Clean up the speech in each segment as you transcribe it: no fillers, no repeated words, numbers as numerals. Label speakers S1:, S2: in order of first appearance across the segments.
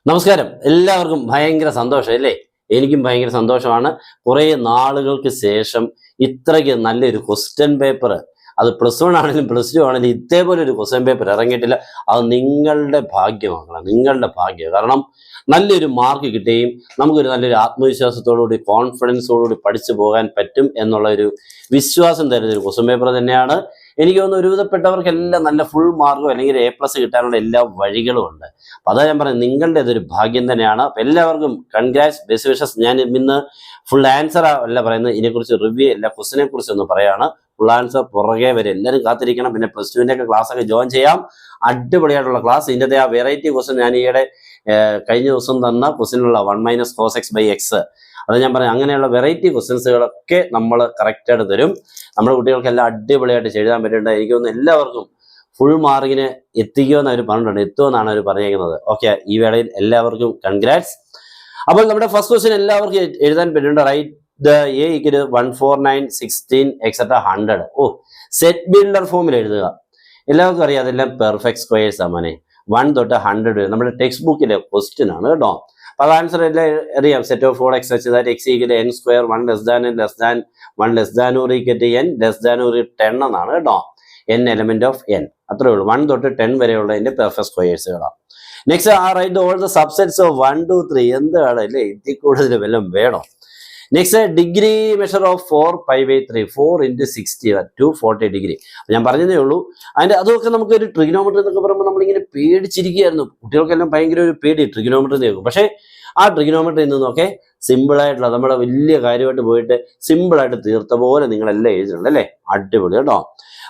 S1: നമസ്കാരം. എല്ലാവർക്കും ഭയങ്കര സന്തോഷം അല്ലേ? എനിക്കും ഭയങ്കര സന്തോഷമാണ്. കുറേ നാളുകൾക്ക് ശേഷം ഇത്രയ്ക്ക് നല്ലൊരു ക്വസ്റ്റ്യൻ പേപ്പർ, അത് +1 ആണെങ്കിലും +2 ആണെങ്കിലും ഇതേപോലെ ഒരു ക്വസ്റ്റ്യൻ പേപ്പർ ഇറങ്ങിയിട്ടില്ല. അത് നിങ്ങളുടെ ഭാഗ്യമാണ്, നിങ്ങളുടെ ഭാഗ്യം. കാരണം നല്ലൊരു മാർക്ക് കിട്ടുകയും നമുക്കൊരു നല്ലൊരു ആത്മവിശ്വാസത്തോടുകൂടി കോൺഫിഡൻസോടുകൂടി പഠിച്ചു പോകാൻ പറ്റും എന്നുള്ള ഒരു വിശ്വാസം തരുന്ന ഒരു ക്വസ്റ്റ്യൻ പേപ്പർ തന്നെയാണ്. എനിക്ക് തോന്നുന്നു ഒരുവിധപ്പെട്ടവർക്കെല്ലാം നല്ല ഫുൾ മാർക്കോ അല്ലെങ്കിൽ A+ കിട്ടാനുള്ള എല്ലാ വഴികളും ഉണ്ട്. അപ്പം അതാ ഞാൻ പറയുന്നത്, നിങ്ങളുടെ ഇതൊരു ഭാഗ്യം തന്നെയാണ്. അപ്പം എല്ലാവർക്കും കൺഗ്രാറ്റ്സ്, ബെസ്റ്റ് വിഷസ്. ഞാൻ ഇന്ന് ഫുൾ ആൻസർ അല്ല പറയുന്നത്, ഇതിനെക്കുറിച്ച് റിവ്യൂ അല്ല, ക്വസ്റ്റിനെ കുറിച്ച് ഒന്ന് പറയാണ്. ഫുൾ ആൻസർ പുറകെ വരെ എല്ലാവരും കാത്തിരിക്കണം. പിന്നെ +2-ൻ്റെ ഒക്കെ ക്ലാസ് ഒക്കെ ജോയിൻ ചെയ്യാം. അടിപൊളിയായിട്ടുള്ള ക്ലാസ്. ഇതിൻ്റെ ആ വെറൈറ്റി ക്വസ്റ്റൻ ഞാൻ ഈയിടെ കഴിഞ്ഞ ദിവസം തന്ന ക്വസ്റ്റിനുള്ള 1 - cos x/x, അത് ഞാൻ പറയാം. അങ്ങനെയുള്ള വെറൈറ്റി ക്വസ്റ്റ്യൻസുകളൊക്കെ നമ്മൾ കറക്റ്റായിട്ട് തരും. നമ്മുടെ കുട്ടികൾക്കെല്ലാം അടിപൊളിയായിട്ട് എഴുതാൻ പറ്റുന്നുണ്ട്. എനിക്ക് തോന്നുന്നു എല്ലാവർക്കും ഫുൾ മാർക്കിന് എത്തിക്കുമെന്ന് അവർ പറഞ്ഞിട്ടുണ്ട്, എത്തുമെന്നാണ് അവർ പറഞ്ഞേക്കുന്നത്. ഓക്കെ, ഈ വേളയിൽ എല്ലാവർക്കും കൺഗ്രാറ്റ്സ്. അപ്പോൾ നമ്മുടെ ഫസ്റ്റ് ക്വസ്റ്റ്യൻ എല്ലാവർക്കും എഴുതാൻ പറ്റുന്നുണ്ട്. Write the A = 149 16 etc 100. Set builder ഫോമിൽ എഴുതുക. എല്ലാവർക്കും അറിയാം, അതെല്ലാം പെർഫെക്റ്റ് സ്ക്വയേഴ്സ് ആണ്. 1 തൊട്ട് 100 വരെ നമ്മുടെ ടെക്സ്റ്റ് ബുക്കിലെ ക്വസ്റ്റ്യൻ ആണ് കേട്ടോ. അപ്പോൾ അത് ആൻസർ എല്ലാം അറിയാം. Set of 4x such that x = n², 1 n < 1 n < 10 എന്നാണ് കേട്ടോ. n element of n, അത്രേ ഉള്ളൂ. 1 തൊട്ട് 10 വരെയുള്ളതിന്റെ പെർഫെക്റ്റ് സ്ക്വയേഴ്സുകളാണ്. Next, right all the subsets of 1 2 3. എന്താണ് അല്ലേ, ഇതിൽ കൂടുതൽ വല്ലതും വേണം. Next, degree measure of 4π/3, 4 × 60 240 degree. ഞാൻ പറഞ്ഞതേ ഉള്ളൂ. അതൊക്കെ നമുക്കൊരു ട്രിഗണോമെട്രി എന്നൊക്കെ പറയുമ്പോൾ നമ്മളിങ്ങനെ പേടിച്ചിരിക്കുകയായിരുന്നു. കുട്ടികൾക്കെല്ലാം ഭയങ്കര ഒരു പേടി ട്രിഗണോമെട്രി കേൾക്കും. പക്ഷേ ആ ട്രിഗണോമെട്രിയിൽ നിന്നൊക്കെ സിമ്പിളായിട്ടുള്ള നമ്മുടെ വലിയ കാര്യമായിട്ട് പോയിട്ട് സിമ്പിളായിട്ട് തീർത്ത പോലെ നിങ്ങളെല്ലാം എഴുതിയിട്ടുണ്ട് അല്ലേ? അടിപൊളി കേട്ടോ.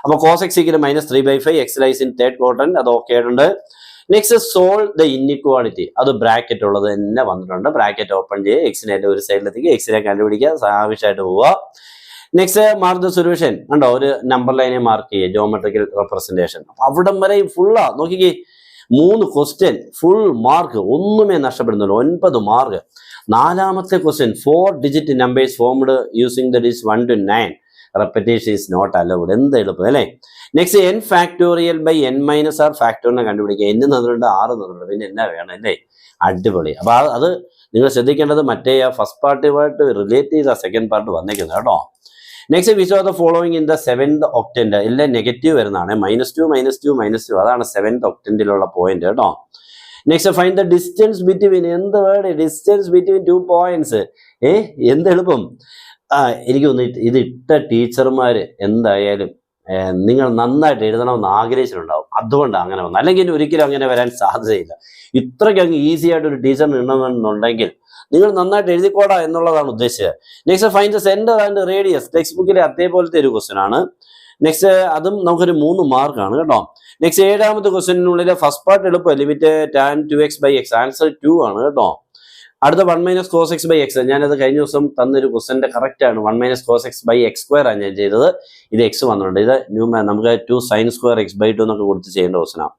S1: അപ്പോൾ cos x = -3/5, x lies in third quadrant, അത് ഓക്കെ ആയിട്ടുണ്ട്. Next, solve the inequality. അത് ബ്രാക്കറ്റ് ഉള്ളത് തന്നെ വന്നിട്ടുണ്ട്. ബ്രാക്കറ്റ് ഓപ്പൺ ചെയ്യുക, എക്സിനെ ഒരു സൈഡിലെത്തിക്കുക, എക്സിനെ കണ്ടുപിടിക്കുക, ആവശ്യമായിട്ട് പോവുക. Next, mark the solution. ഉണ്ടോ, ഒരു നമ്പർ ലൈനെ മാർക്ക് ചെയ്യുക, ജോമെട്രിക്കൽ റെപ്രസെന്റേഷൻ. അവിടം വരെയും ഫുള്ളാ. നോക്കിക്കേ, 3 ക്വസ്റ്റ്യൻ ഫുൾ മാർക്ക്, ഒന്നുമേ നഷ്ടപ്പെടുന്നില്ല. 9 മാർക്ക്. 4ാമത്തെ question, 4 digit numbers formed using the digits 1 to 9. Repetition is not allowed. എന്ത് എളുപ്പം അല്ലേ? നെക്സ്റ്റ്, n factorial/n - r ഫാക്ടോറിനെ കണ്ടുപിടിക്കുക. n തന്നിട്ടുണ്ട്, 6 തന്നിട്ടുണ്ട്, പിന്നെ എന്നാ വേണം അല്ലേ? അടിപൊളി. അപ്പൊ അത് നിങ്ങൾ ശ്രദ്ധിക്കേണ്ടത് മറ്റേ ഫസ്റ്റ് പാർട്ടുമായിട്ട് റിലേറ്റ് ചെയ്ത സെക്കൻഡ് പാർട്ട് വന്നേക്കുന്നത് കേട്ടോ. Next, which of the following in the 7th octant. എല്ലാം നെഗറ്റീവ് വരുന്നതാണ്. -2 -2 -2, അതാണ് 7th octantiലുള്ള പോയിന്റ് കേട്ടോ. Next, find the distance between. എന്ത് വേർഡ്, ഡിസ്റ്റൻസ് ബിറ്റ്വീൻ 2 points. എന്ത് എളുപ്പം. എനിക്ക് തോന്നുന്നു ഇത് ഇട്ട ടീച്ചർമാർ എന്തായാലും നിങ്ങൾ നന്നായിട്ട് എഴുതണമെന്ന് ആഗ്രഹിച്ചിട്ടുണ്ടാവും. അതുകൊണ്ടാണ് അങ്ങനെ വന്നത്. അല്ലെങ്കിൽ ഒരിക്കലും അങ്ങനെ വരാൻ സാധ്യതയില്ല. ഇത്രയ്ക്ക് അങ്ങ് ഈസി ആയിട്ട് ഒരു ടീച്ചറിന് ഇടണമെന്നുണ്ടെങ്കിൽ നിങ്ങൾ നന്നായിട്ട് എഴുതിക്കോടാ എന്നുള്ളതാണ് ഉദ്ദേശിച്ചത്. Next, find the center and radius. Text ബുക്കിലെ അതേപോലത്തെ ഒരു ക്വസ്റ്റ്യൻ ആണ്. നെക്സ്റ്റ്, അതും നമുക്കൊരു 3 മാർക്കാണ് കേട്ടോ. നെക്സ്റ്റ്, 7ാമത്തെ ക്വസ്റ്റ്യനുള്ളിലെ ഫസ്റ്റ് പാർട്ട് എളുപ്പം. ലിമിറ്റ് tan 2x/x, ആൻസർ 2 ആണ് കേട്ടോ. അടുത്ത 1 - cos x/x. ഞാനത് കഴിഞ്ഞ ദിവസം തന്നൊരു ക്വസ്റ്റ്യൻ്റെ കറക്റ്റ് ആണ്. 1 - cos x/x² ആണ് ഞാൻ ചെയ്തത്. ഇത് x വന്നിട്ടുണ്ട്. ഇത് നമുക്ക് 2 sin² x/2 എന്നൊക്കെ കൊടുത്ത് ചെയ്യേണ്ട ക്വസ്റ്റ്യനാണ്.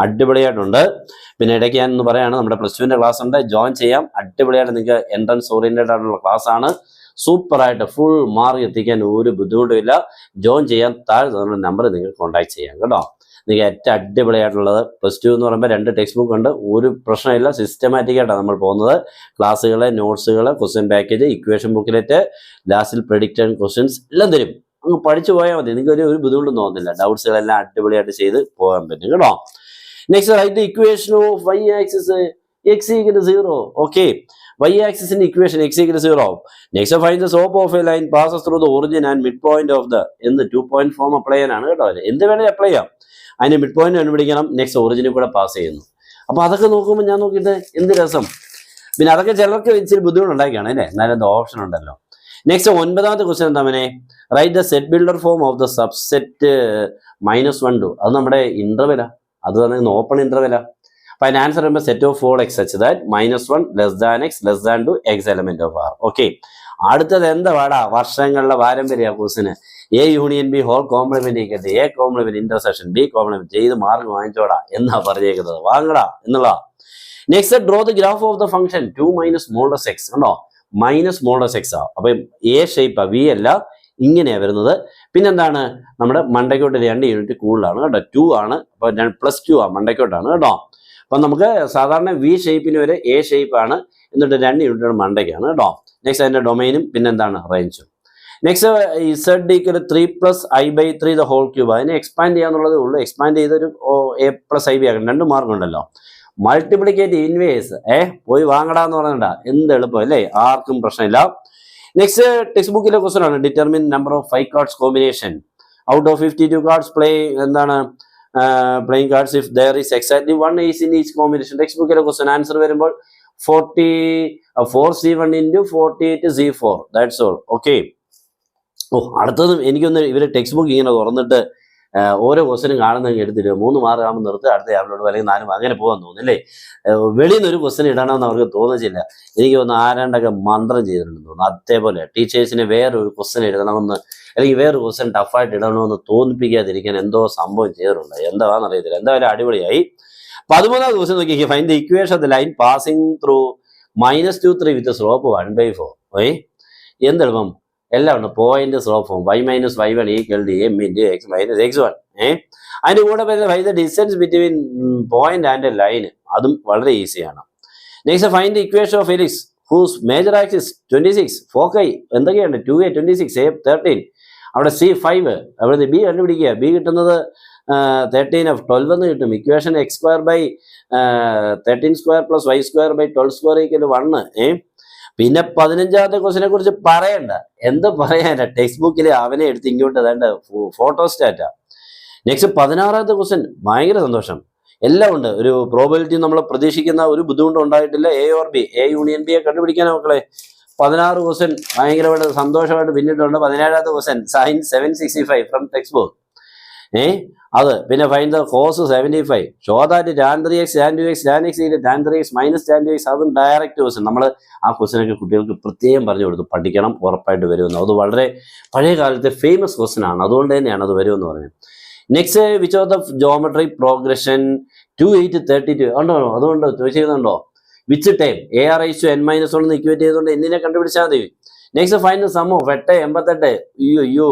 S1: അടിപൊളിയായിട്ടുണ്ട്. പിന്നെ ഇടയ്ക്ക് ഞാൻ ഒന്ന് പറയാണ്, നമ്മുടെ +2-ൻ്റെ ക്ലാസ് ഉണ്ട്, ജോയിൻ ചെയ്യാം. അടിപൊളിയായിട്ട് നിങ്ങൾക്ക് എൻട്രൻസ് ഓറിയന്റഡ് ആയിട്ടുള്ള ക്ലാസ് ആണ്. സൂപ്പറായിട്ട് ഫുൾ മാർക്ക് എത്തിക്കാൻ ഒരു ബുദ്ധിമുട്ടുമില്ല. ജോയിൻ ചെയ്യാൻ താഴെ തന്ന നമ്പർ നിങ്ങൾക്ക് കോൺടാക്ട് ചെയ്യാം കേട്ടോ. നിങ്ങൾക്ക് ഏറ്റവും അടിപൊളിയായിട്ടുള്ളത് +2 എന്ന് പറയുമ്പോൾ 2 ടെക്സ്റ്റ് ബുക്ക് ഉണ്ട്. ഒരു പ്രശ്നമില്ല, സിസ്റ്റമാറ്റിക്കായിട്ടാണ് നമ്മൾ പോകുന്നത്. ക്ലാസ്സുകൾ, നോട്ട്സുകൾ, ക്വസ്റ്റ്യൻ പാക്കേജ്, ഇക്വേഷൻ ബുക്കിലെറ്റ്, ലാസ്റ്റിൽ പ്രെഡിക്റ്റഡ് ക്വസ്റ്റ്യൻസ് എല്ലാം തരും. അങ്ങ് പഠിച്ചു പോയാൽ മതി. നിങ്ങൾക്ക് ഒരു ബുദ്ധിമുട്ടും തോന്നുന്നില്ല. ഡൗട്ട്സുകളെല്ലാം അടിപൊളിയായിട്ട് ചെയ്ത് പോകാൻ പറ്റും കേട്ടോ. Next, write equation of y axis x = 0. Okay, y ആക്സിസിന്റെ equation x = 0. Next, find the slope of a line passes through the origin and mid point of the 2 point form apply ചെയ്യാനാണ് കേട്ടോ. എന്ത് വേണമെങ്കിൽ അപ്ലൈ ചെയ്യാം. അതിന് mid point കണ്ടുപിടിക്കണം. Next, ഒറിജിനിൽ കൂടെ പാസ് ചെയ്യുന്നു. അപ്പോൾ അതൊക്കെ നോക്കുമ്പോൾ ഞാൻ നോക്കിയിട്ട് എന്ത് രസം. പിന്നെ അതൊക്കെ ചിലർക്ക് ഇച്ചിരി ബുദ്ധിമുട്ടുണ്ടാക്കിയാണ് അല്ലേ, എന്നാലും എന്താ ഓപ്ഷൻ ഉണ്ടല്ലോ. നെക്സ്റ്റ്, 9ാമത്തെ ക്വസ്റ്റ്യൻ എന്താ അവനെ, write the set builder form of the subset -1 to. അത് നമ്മുടെ ഇന്റർവെലാ, അത് തന്നെ ഓപ്പൺ ഇന്റർവെലാ. അപ്പൊ അതിന് ആൻസർ വരുമ്പോൾ set of 4x such that -1 < x < 2 x element of r. Okay, അടുത്തത് എന്താ പാടാ, വർഷങ്ങളുടെ പാരമ്പര്യ ക്വസ്റ്റിന്. A union B whole complement = A complement intersection B complement ചെയ്ത് മാർക്ക് വാങ്ങിച്ചോടാ എന്നാ പറഞ്ഞേക്കുന്നത്. വാങ്ങടാ എന്നുള്ള. Next, draw the graph of the function 2 - mod x. ഉണ്ടോ, -mod x ആ. അപ്പൊ A ഷേപ്പാ, V അല്ല, ഇങ്ങനെയാണ് വരുന്നത്. പിന്നെന്താണ്, നമ്മുടെ മണ്ടയ്ക്കോട്ട് 2 യൂണിറ്റ് കൂടുതലാണ് കേട്ടോ. 2 ആണ്. അപ്പൊ +2 ആ, മണ്ടയ്ക്കോട്ടാണ് കേട്ടോ. അപ്പം നമുക്ക് സാധാരണ വി ഷേപ്പിന് വരെ എ ഷേപ്പാണ്, എന്നിട്ട് 2 യൂണിറ്റ് മണ്ടയ്ക്കാണ് കേട്ടോ. നെക്സ്റ്റ് അതിൻ്റെ ഡൊമൈനും പിന്നെന്താണ് റേഞ്ചും. Next Z equal 3+i/3 the whole cube. അതിനെ എക്സ്പാൻഡ് ചെയ്യാന്നുള്ളതേ ഉള്ളൂ. എക്സ്പാൻഡ് ചെയ്തൊരു a+ib ആക്കണം. 2 മാർക്ക് ഉണ്ടല്ലോ. മൾട്ടിപ്ലിക്കേറ്റ് ഇൻവേഴ്സ് പോയി വാങ്ങടാന്ന് പറഞ്ഞണ്ട, എന്ത് എളുപ്പം അല്ലേ, ആർക്കും പ്രശ്നമില്ല. നെക്സ്റ്റ് ടെക്സ്റ്റ് ബുക്കിലെ ക്വസ്റ്റൻ ആണ്. Determine number of 5 cards combination out of 52 cards play എന്താണ് playing cards if there is exactly 1 ace in each combination. Text ബുക്കിലെ ക്വസ്റ്റൻ ആൻസർ വരുമ്പോൾ 4c1 into 48c4. That's all. Okay. അടുത്തതും എനിക്കൊന്ന് ഇവര് text book ഇങ്ങനെ തുറന്നിട്ട് ഓരോ ക്വസ്റ്റനും കാണുന്നതെങ്കിൽ എടുത്തിട്ട് 3 മാർക്ക് ആകുമ്പോൾ നിർത്തുക, അടുത്ത ആപ്പിലോട്ട് അല്ലെങ്കിൽ 4 അങ്ങനെ പോകാൻ തോന്നുന്നില്ലേ. വെളിയിൽ നിന്ന് ഒരു ക്വസ്റ്റൻ ഇടണമെന്ന് അവർക്ക് തോന്നിച്ചില്ല. എനിക്ക് തോന്നുന്നു ആരാണ്ടൊക്കെ മന്ത്രം ചെയ്തിട്ടുണ്ടെന്ന് തോന്നുന്നു. അതേപോലെ ടീച്ചേഴ്സിന് വേറൊരു ക്വസ്റ്റൻ എഴുതണമെന്ന് അല്ലെങ്കിൽ വേറൊരു ക്വസ്റ്റൻ ടഫായിട്ട് ഇടണമെന്ന് തോന്നിപ്പിക്കാതിരിക്കാൻ എന്തോ സംഭവം ചെയ്തിട്ടുണ്ട്. എന്താണെന്ന് അറിയത്തില്ല. എന്തായാലും അടിപൊളിയായി. 13ാമത് ക്വസ്റ്റൻ നോക്കി. Find the equation of the line passing through -2 3 with slope 1/4. എന്തെളുപ്പം എല്ലാം ഉണ്ട്. Point slope form y-y1 = m × x - x1. അതിന്റെ കൂടെ find the distance between point and line. അതും വളരെ ഈസിയാണ്. Next find the equation of ellipse whose major axis 26, foci എന്തൊക്കെയുണ്ട് 2a 26, a 13, അവിടെ c 5, അവിടെ ബി കണ്ടുപിടിക്കുക. ബി കിട്ടുന്നത് 13 എന്ന് കിട്ടും. Equation x² / 13² + y² / 12² = 1. പിന്നെ 15ാമത്തെ ക്വസ്റ്റിനെ കുറിച്ച് പറയണ്ട, എന്ത് പറയാനാ, ടെക്സ്റ്റ് ബുക്കിൽ അവനെ എടുത്ത് ഇങ്ങോട്ട് വേണ്ട ഫോട്ടോസ്റ്റാറ്റാ. നെക്സ്റ്റ് 16ാമത്തെ ക്വസ്റ്റ്യൻ ഭയങ്കര സന്തോഷം. എല്ലാം ഉണ്ട്. ഒരു പ്രോബബിലിറ്റി നമ്മൾ പ്രതീക്ഷിക്കുന്ന ഒരു ബുദ്ധിമുട്ടും ഉണ്ടായിട്ടില്ല. A or B, A union ബിയെ കണ്ടുപിടിക്കാനോ മക്കളെ. 16 ക്വസ്റ്റ്യൻ ഭയങ്കരമായിട്ട് സന്തോഷമായിട്ട് പിന്നിട്ടുണ്ട്. 17ാമത്തെ question sine 765 from text book. അത് പിന്നെ find the cos 75. Show that tan 3x tan 2x tan x tan 3x - tan 2x. അതും ഡയറക്റ്റ് ക്വസ്റ്റ്യൻ. നമ്മൾ ആ ക്വസ്റ്റ്യനൊക്കെ കുട്ടികൾക്ക് പ്രത്യേകം പറഞ്ഞു കൊടുത്തു, പഠിക്കണം, ഉറപ്പായിട്ട് വരുമെന്ന്. അത് വളരെ പഴയ കാലത്തെ ഫേമസ് ക്വസ്റ്റ്യൻ ആണ്, അതുകൊണ്ട് തന്നെയാണ് അത് വരുമെന്ന് പറഞ്ഞത്. Next which of the geometry progression 2 8 32 ഉണ്ടോ? അതുകൊണ്ട് ചോദിച്ചിരുന്നുണ്ടോ? വിച്ച് ടൈം AR/n-1 ഇക്വേറ്റ് ചെയ്തുകൊണ്ട് എന്നിനെ കണ്ടുപിടിച്ചാൽ മതി. Next find the sum of 8 88. അയ്യോ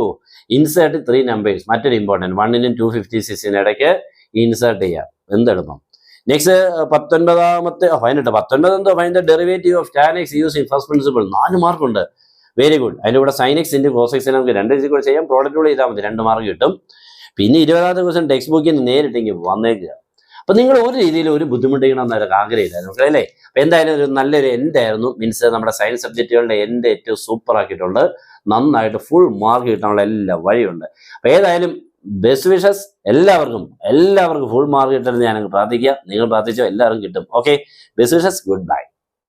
S1: ഇൻസേർട്ട് 3 നമ്പേഴ്സ്. മറ്റൊരു ഇമ്പോർട്ടൻറ്റ് 1 നും 256 ഇടയ്ക്ക് ഇൻസേർട്ട് ചെയ്യാം. എന്തെടുപ്പം. നെക്സ്റ്റ് 19ാമത്തെ 19 എന്തോ find the derivative of tan x using first principle. 4 മാർക്കുണ്ട്. Very good. അതിൻ്റെ കൂടെ sin x × cos x നമുക്ക് 2 കൂടെ ചെയ്യാം. പ്രോഡക്റ്റ് കൂടെ ചെയ്താൽ മതി, 2 മാർക്ക് കിട്ടും. പിന്നെ 20ാമത്തെ ക്വസ്റ്റ്യൻ ടെക്സ്റ്റ് ബുക്കിൽ നിന്ന് നേരിട്ടെങ്കിൽ വന്നേക്കുക. അപ്പം നിങ്ങൾ ഒരു രീതിയിൽ ഒരു ബുദ്ധിമുട്ടിക്കണമെന്നൊരു ആഗ്രഹമില്ലായിരുന്നു അല്ലേ. അപ്പം എന്തായാലും ഒരു നല്ലൊരു എൻഡ് ആയിരുന്നു. മീൻസ് നമ്മുടെ സയൻസ് സബ്ജക്റ്റുകളുടെ എൻഡ് ഏറ്റവും സൂപ്പർ ആക്കിയിട്ടുണ്ട്. നന്നായിട്ട് ഫുൾ മാർക്ക് കിട്ടാനുള്ള എല്ലാ വഴിയുണ്ട്. അപ്പം ഏതായാലും ബെസ്റ്റ് വിഷസ് എല്ലാവർക്കും ഫുൾ മാർക്ക് കിട്ടണമെന്ന് ഞാൻ പ്രാർത്ഥിക്കുക. നിങ്ങൾ പ്രാർത്ഥിച്ചോ എല്ലാവർക്കും കിട്ടും. Okay, best wishes, good bye.